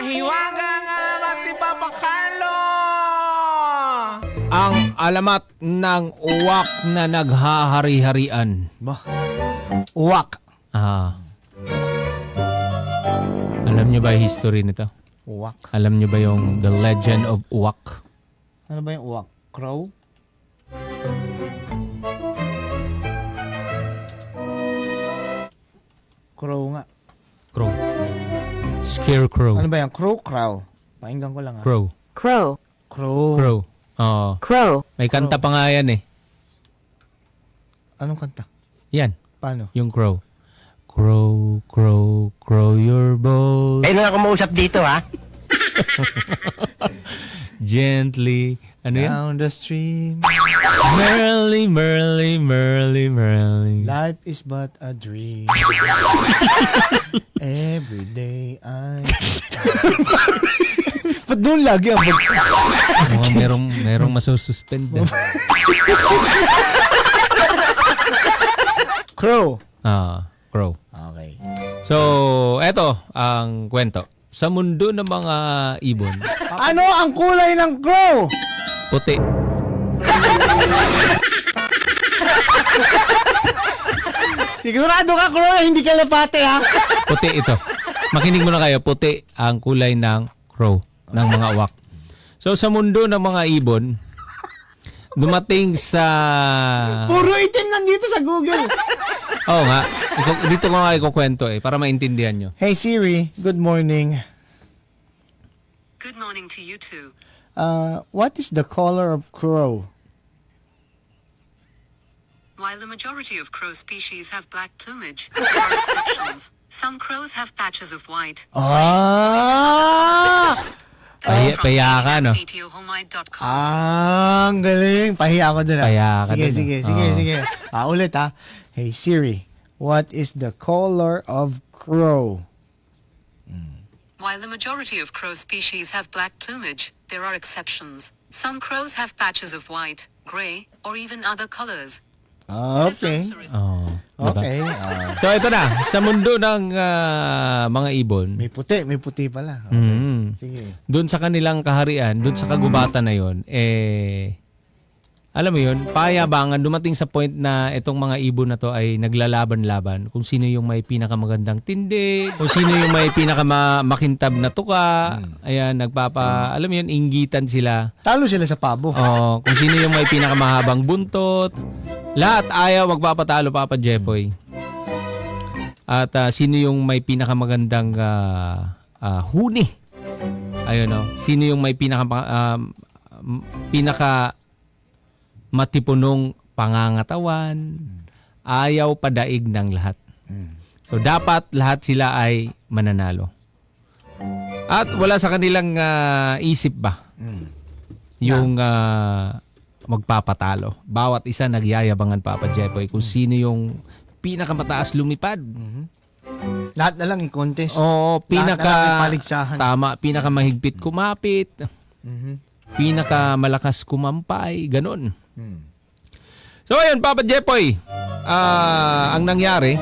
mahiwaga nga matipapakalo. Ang alamat ng uwak na naghahari-harian. Ba? Uwak. Alam niyo ba yung history nito? Uwak. Alam niyo ba yung The Legend of Uwak? Ano ba yung uwak? Crow? Crow nga. Crow. Scarecrow. Ano ba yan? Crow? Crow. Pakinggan ko lang ha. Crow. Crow. Crow. Crow. Oo. Crow. May kanta pa nga yan eh. Anong kanta? Yan. Paano? Yung crow. Crow, crow, crow your boat. Ayun na ako mausap dito, ha? Gently. Ano yan? Down the stream. Merrily, merrily, merrily, merrily. Life is but a dream. Every day I... Ba't doon lagi ang Merong masususpend. Crow. Crow. Okay. So, eto ang kwento. Sa mundo ng mga ibon, Ano ang kulay ng crow? puti. Sigurado ka, crow, hindi ka lapate, ha? Puti ito. Makinig muna kayo. Puti ang kulay ng crow, ng mga uwak. So, sa mundo ng mga ibon, dumating sa... Puro itim nandito sa Google. Oo nga. Dito ko nga ikukwento para maintindihan nyo. Hey Siri, good morning. Good morning to you too. What is the color of crow? While the majority of crow species have black plumage, there are exceptions. Some crows have patches of white. Ah! This is from Pahiya ka, no? meteohomide.com. Ang galing. Pahiya ako dun, ha? Pahiya ka Sige, dun, sige, ah. sige, Oo. sige. Ulit, ha? Hey Siri, what is the color of crow? While the majority of crow species have black plumage, there are exceptions. Some crows have patches of white, gray, or even other colors. This Okay. answer is Oh, diba? Okay. So, ito na. Sa mundo ng mga ibon, May puti pala. Okay. Sige. doon sa kanilang kaharian, doon sa kagubatan na yon, alam mo yun, payabangan, dumating sa point na itong mga ibon na to ay naglalaban-laban kung sino yung may pinakamagandang tindi, kung sino yung may pinakamakintab na tuka, ayan, alam mo yun, inggitan sila. Talo sila sa pabo. Oh, kung sino yung may pinakamahabang buntot, lahat ayaw magpapatalo Papa Jepoy. At sino yung may pinakamagandang huni. Ayun no. Sino yung may pinaka matipunong pangangatawan. Ayaw padaig ng lahat. So dapat lahat sila ay mananalo. At wala sa kanilang isip ba yung magpapatalo. Bawat isa nagyayabangan Papa Jepoy kung sino yung pinakamataas lumipad. Lahat na lang i-contest. Oo, Lahat na lang ipaligsahan. tama, pinakamahigpit kumapit, Mhm. pinakamalakas kumampay, ganun. So ayun, Papa Jepoy, ang nangyari,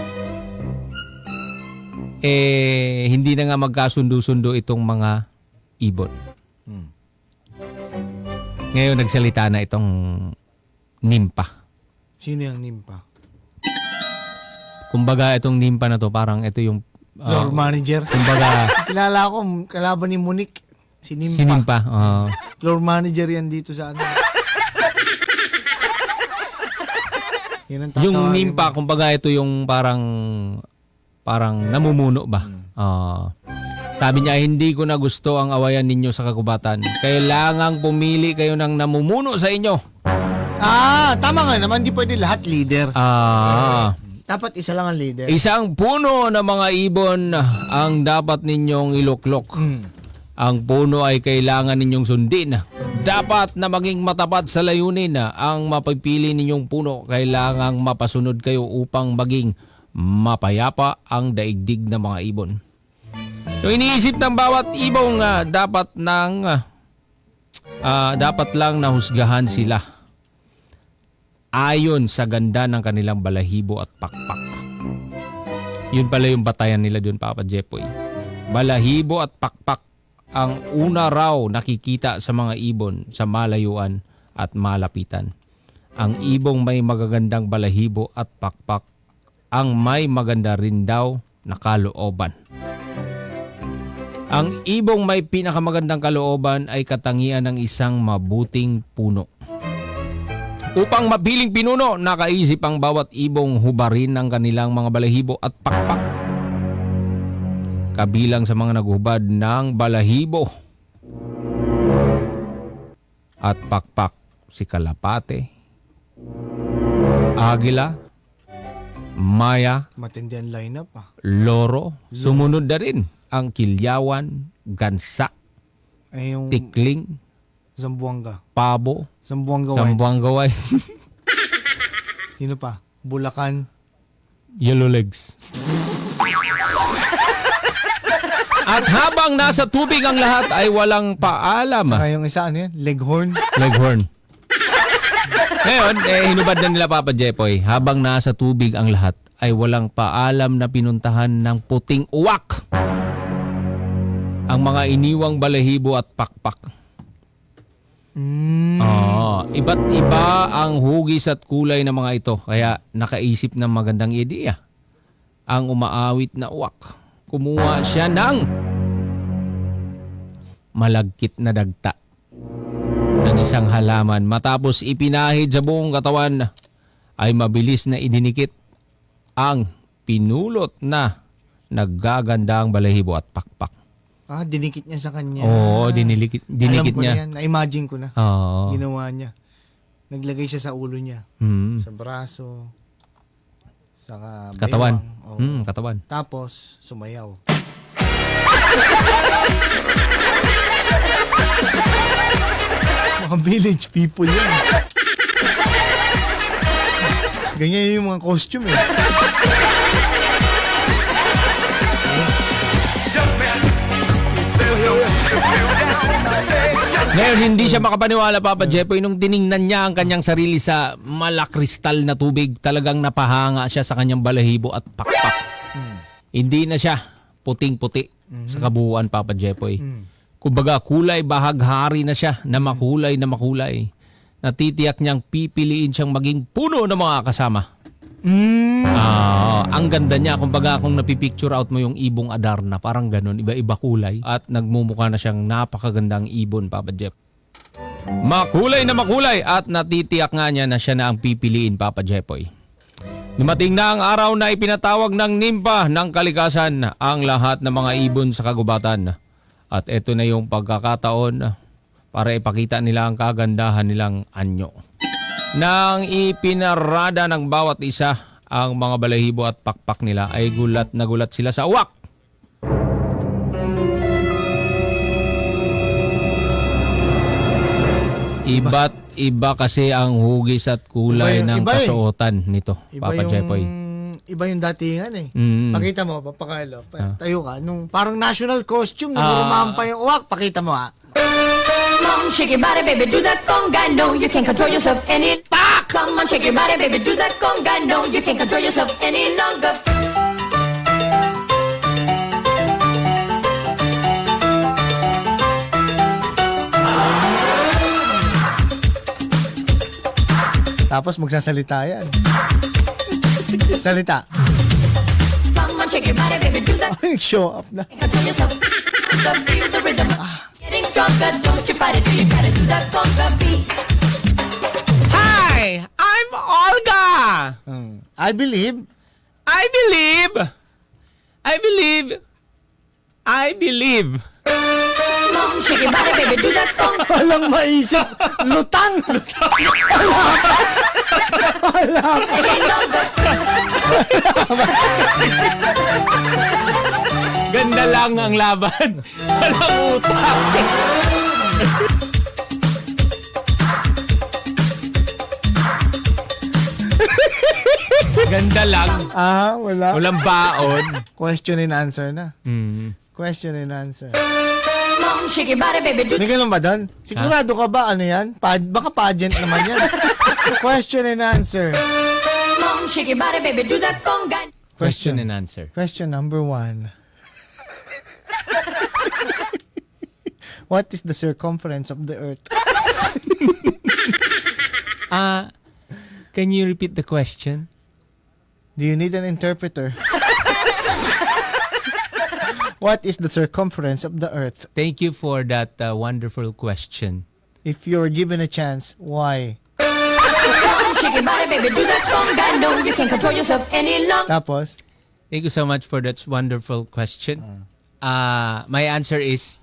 hindi na nga magkasundo-sundo itong mga ibon. Ngayon nagsalita na itong nimpa. Sino yung nimpa? Kumbaga itong nimpa na to, parang ito yung Floor manager. kumbaga Kilala ko, kalaban ni Monique. Si Nimpa. si nimpa. Floor manager yan dito sa ano. Yan ang Yung tatawagin nimpa, mo. kumbaga ito yung parang namumuno ba? Sabi niya, hindi ko na gusto ang awayan ninyo sa kagubatan. Kailangang pumili kayo ng namumuno sa inyo. Tama nga naman. Di pwede lahat leader. Dapat isa lang ang leader. Isang puno ng mga ibon ang dapat ninyong iluklok. Ang puno ay kailangan ninyong sundin. Dapat na maging matapat sa layunin. Ang mapipili ninyong puno, kailangang mapasunod kayo upang maging mapayapa ang daigdig ng mga ibon. So iniisip ng bawat ibong dapat lang nahusgahan sila ayon sa ganda ng kanilang balahibo at pakpak. Yun pala yung batayan nila doon, Papa Jepoy. Balahibo at pakpak ang una raw nakikita sa mga ibon sa malayuan at malapitan. Ang ibong may magagandang balahibo at pakpak ang may maganda rin daw na kalooban. Ang ibong may pinakamagandang kalooban ay katangian ng isang mabuting puno. Upang mapiling pinuno, nakaisip ang bawat ibong hubarin ang kanilang mga balahibo at pakpak. Kabilang sa mga naghubad ng balahibo at pakpak si kalapate, agila, maya, Matindi ang lineup ah. loro, sumunod na rin ang kilyawan, gansa, Ay yung tikling, Zamboanga. pabo, Zamboanga White. sambuang-gaway, Sino pa? Bulacan. yellow legs. At habang nasa tubig ang lahat ay walang paalam. Saka yung isa, ano yan? Leghorn. Leghorn. Ngayon, hinubad na nila Papa Jepoy. Habang nasa tubig ang lahat ay walang paalam na pinuntahan ng puting uwak ang mga iniwang balahibo at pakpak. Iba't iba ang hugis at kulay ng mga ito. Kaya nakaisip ng magandang ideya ang umaawit na uwak. Kumuha siya ng malagkit na dagta ng isang halaman. Matapos ipinahid sa buong katawan ay mabilis na idinikit ang pinulot na naggagandang balahibo at pakpak. Dinikit niya sa kanya. Oo, dinikit Alam ko niya. na yan. Na-imagine ko na. Oo. Ginawa niya. Naglagay siya sa ulo niya. Hmm. Sa braso. Sa Katawan. baywang. Oo. Katawan. Tapos, sumayaw. Mga village people yan. Ganyan yung mga costume eh. Ngayon, hindi siya makapaniwala, Papa Jepoy, nung tiningnan niya ang kanyang sarili sa malakristal na tubig. Talagang napahanga siya sa kanyang balahibo at pakpak. Hindi na siya puting-puti sa kabuuan, Papa Jepoy. Kumbaga, kulay bahaghari na siya na makulay na makulay. Natitiyak niyang pipiliin siyang maging puno ng mga kasama. Ang ganda niya. Kumbaga, kung napipicture out mo yung ibong Adarna, parang ganun, iba-iba kulay. At nagmumukha na siyang napakagandang ibon, Papa Jeff. Makulay na makulay at natitiyak nga niya na siya na ang pipiliin, Papa Jepoy. Dumating na ang araw na ipinatawag ng nimpa ng kalikasan ang lahat ng mga ibon sa kagubatan. At ito na yung pagkakataon para ipakita nila ang kagandahan nilang anyo. Nang ipinarada ng bawat isa ang mga balahibo at pakpak nila ay gulat na gulat sila sa uwak. Iba't iba kasi ang hugis at kulay ng kasuotan nito, Papa Jepoy. Iba yung datingan eh. Pakita mo, Papa Carlo. Tayo ka. Nung parang national costume, nagurumam pa yung uwak. Pakita mo ha. Come on, shake your body, baby, do that conga. No, you can't control yourself any. Come on, shake your body, baby, do that conga. No, you can't control yourself any longer. Tapos magsasalita yan. Salita. Come on, shake your body, baby, do that. Show up na. Can't control yourself. So feel the rhythm. Getting stronger, don't you fight it till you gotta do that conga beat. Hi! I'm Olga! I believe. I believe! I believe! I believe! Come on, shake your body, baby, do that conga. Walang maisip. Lutang. Any longer. Ganda lang ang laban. Walang utak. Ganda lang. Wala. Walang baon. Question and answer na. Question and answer. Come on, shake your body, baby, do. May ganun ba doon? Sigurado ka ba ano yan? Baka pageant naman yan. Question and answer. Come on, shake your body, baby, do that conga. Question and answer. Question number 1. What is the circumference of the earth? Can you repeat the question? Do you need an interpreter? What is the circumference of the earth? Thank you for that wonderful question. If you were given a chance, why? Shake your body, baby, do that conga. No, you can't control yourself any longer. Tapos, Thank you so much for that wonderful question. My answer is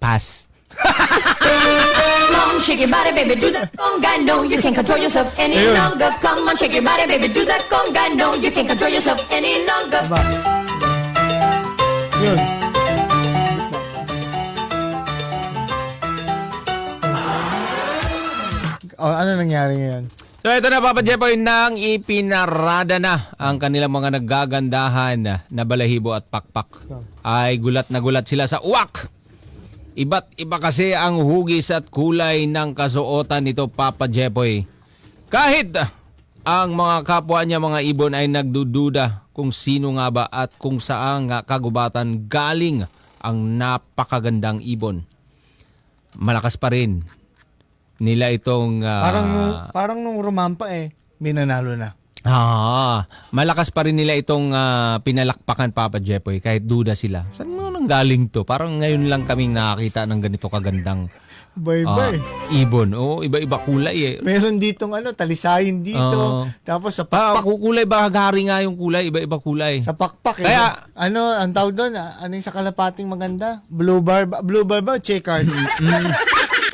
pass. Come on, shake your body, baby, do that conga. No, you can't control yourself any Ayun. longer. Come on, shake your body, baby, do that conga. No, you can't control yourself any longer. ba? Yun. Oh, ano nangyari ngayon? So ito na Papa Jepoy, nang ipinarada na ang kanilang mga nagagandahan na balahibo at pakpak. Ay gulat na gulat sila sa uwak. Iba't iba kasi ang hugis at kulay ng kasuotan nito Papa Jepoy. Kahit ang mga kapwa niya mga ibon ay nagdududa kung sino nga ba at kung saan nga kagubatan galing ang napakagandang ibon. Malakas pa rin nila itong Parang nung rumampa may nanalo na. malakas pa rin nila itong pinalakpakan Papa Jepoy kahit duda sila. Saan mo nang galing to? Parang ngayon lang kaming nakakita ng ganito kagandang Bye-bye. ibon. Oo, iba-iba kulay Meron ditong talisayin dito. Tapos sa pakpak. Kulay bahagari nga yung kulay, iba-iba kulay. Sa pakpak. Kaya- ang tawag doon? Ano yung sa kalapating maganda? Blue bar ba? Checkered.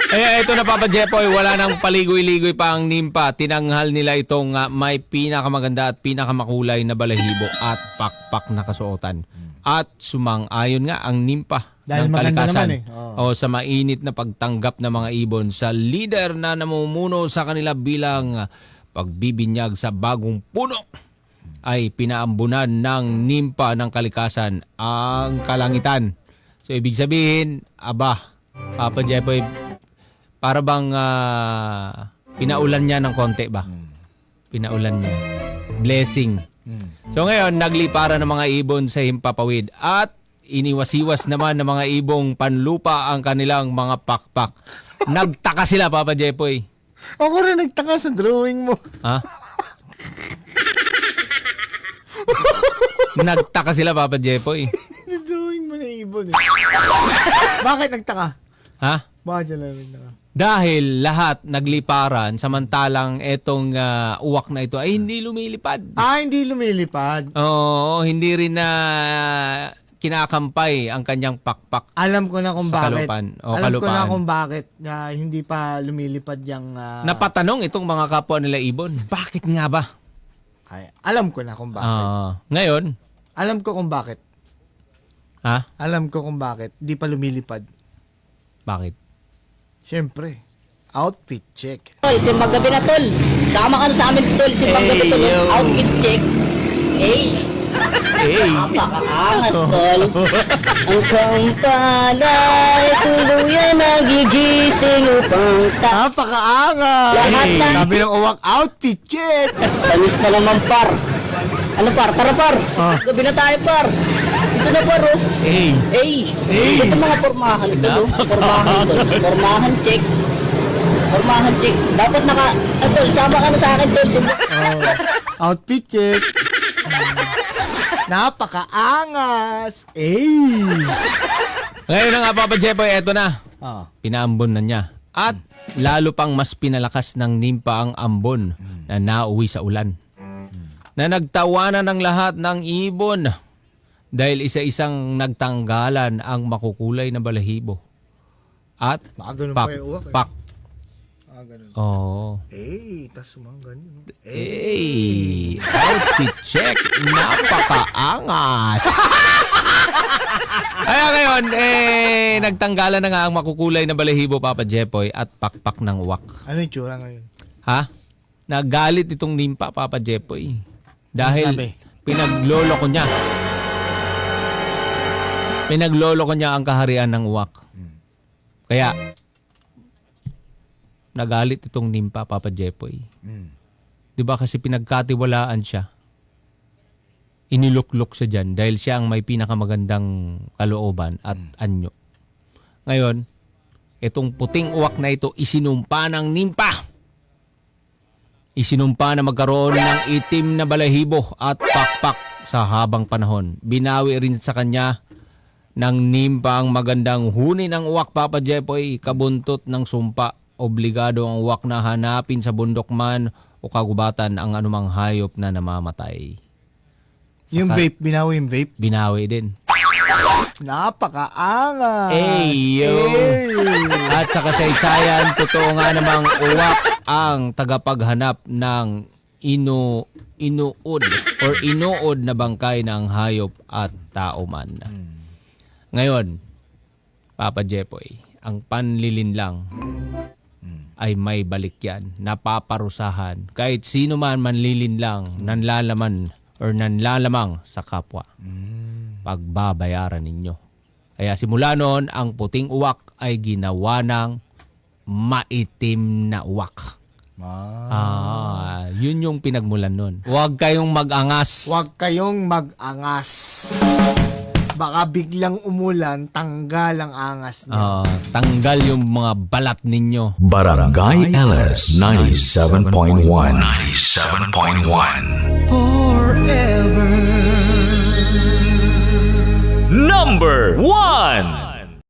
Kaya ito na Papa Jepoy, wala nang paligoy-ligoy pa ang nimpa. Tinanghal nila itong may pinakamaganda at pinakamakulay na balahibo at pakpak na kasuotan. At sumang-ayon nga ang nimpa Dahil ng maganda kalikasan naman o sa mainit na pagtanggap ng mga ibon sa leader na namumuno sa kanila bilang pagbibinyag sa bagong puno ay pinaambunan ng nimpa ng kalikasan ang kalangitan. So ibig sabihin, Papa Jepoy, para bang pinaulan niya ng konti ba? Pinaulan niya. Blessing. So ngayon, nagliparan ng mga ibon sa himpapawid at iniwasiwas naman ng mga ibong panlupa ang kanilang mga pakpak. Nagtaka sila, Papa Jepoy. Ako rin nagtaka sa drawing mo. Ha? Nagtaka sila, Papa Jepoy. Yung drawing mo na ibon Bakit nagtaka? Ha? Bakit dyan lang nagtaka? Dahil lahat nagliparan samantalang etong uwak na ito ay hindi lumilipad. Hindi lumilipad. Oo, hindi rin na kinakampay ang kanyang pakpak. Alam ko na kung Sa bakit. kalupan. O, Alam ko na kalupaan. kung bakit hindi pa lumilipad yung... Napatanong itong mga kapwa nila ibon. Bakit nga ba? alam ko na kung bakit. Ngayon, Alam ko kung bakit. ha? Alam ko kung bakit. Di pa lumilipad. Bakit? Siyempre, outfit check. Tol, simbang gabi na tol. Tama ka na sa amin tol, simbang gabi tol. Outfit check. Napakaangas tol. Ang kampanay, tuluyan nagigising upang Napakaangas! Lahat na. Sabi ng uwak, outfit check! tanis na naman par. Ano par? Tara par. Gabi na tayo par. Dito na par oh. Ito mga pormahan tol oh. Pormahan tol. Pormahan check. Pormahan check. Dapat tol, sama ka na sa akin tol. Outfit check. Napakaangas! Ngayon na nga, Papa Jepoy, eto na. Pinaambon na niya. At lalo pang mas pinalakas ng nimpa ang ambon na nauwi sa ulan. Na nagtawanan ng lahat ng ibon dahil isa-isang nagtanggalan ang makukulay na balahibo. At Ganun pa yung uwak. pak. Ganun. Oo. Tas sumang ganun. Outfit check. Napakaangas. Kaya ngayon, nagtanggalan na nga ang makukulay na balahibo, Papa Jepoy, at pakpak ng uwak. Ano yung tsura ngayon? Ha? Nagalit itong nimpa, Papa Jepoy. Ano Dahil sabi? pinaglolo ko niya. Pinaglolo ko niya ang kaharian ng uwak. Kaya, nagalit itong nimpa, Papa Jepoy. Di ba kasi pinagkatiwalaan siya. Iniluklok siya dyan dahil siya ang may pinakamagandang kalooban at anyo. Ngayon, itong puting uwak na ito isinumpa ng nimpa. Isinumpa na magkaroon ng itim na balahibo at pakpak sa habang panahon. Binawi rin sa kanya ng nimpa ang magandang huni ng uwak, Papa Jepoy, kabuntot ng sumpa. Obligado ang uwak na hanapin sa bundok man o kagubatan ang anumang hayop na namamatay. Yung vape, binawi yung vape. Binawi din. Napakaangas. Eyo. At sa kasaysayan, totoo nga namang uwak ang tagapaghanap ng inuod na bangkay ng hayop at tao man. Ngayon, Papa Jepoy, ang panlilinlang ay may balik yan. Napaparusahan. Kahit sino man manlilinlang, nanlalaman or nanlalamang sa kapwa. Pagbabayaran ninyo. Kaya simula noon, ang puting uwak ay ginawa ng maitim na uwak. Yun yung pinagmulan nun. Huwag kayong mag-angas. Huwag kayong mag-angas. Baka biglang umulan, tanggal ang angas niya. Tanggal yung mga balat ninyo. Barangay LS 97.1. 97.1. Forever. Number 1.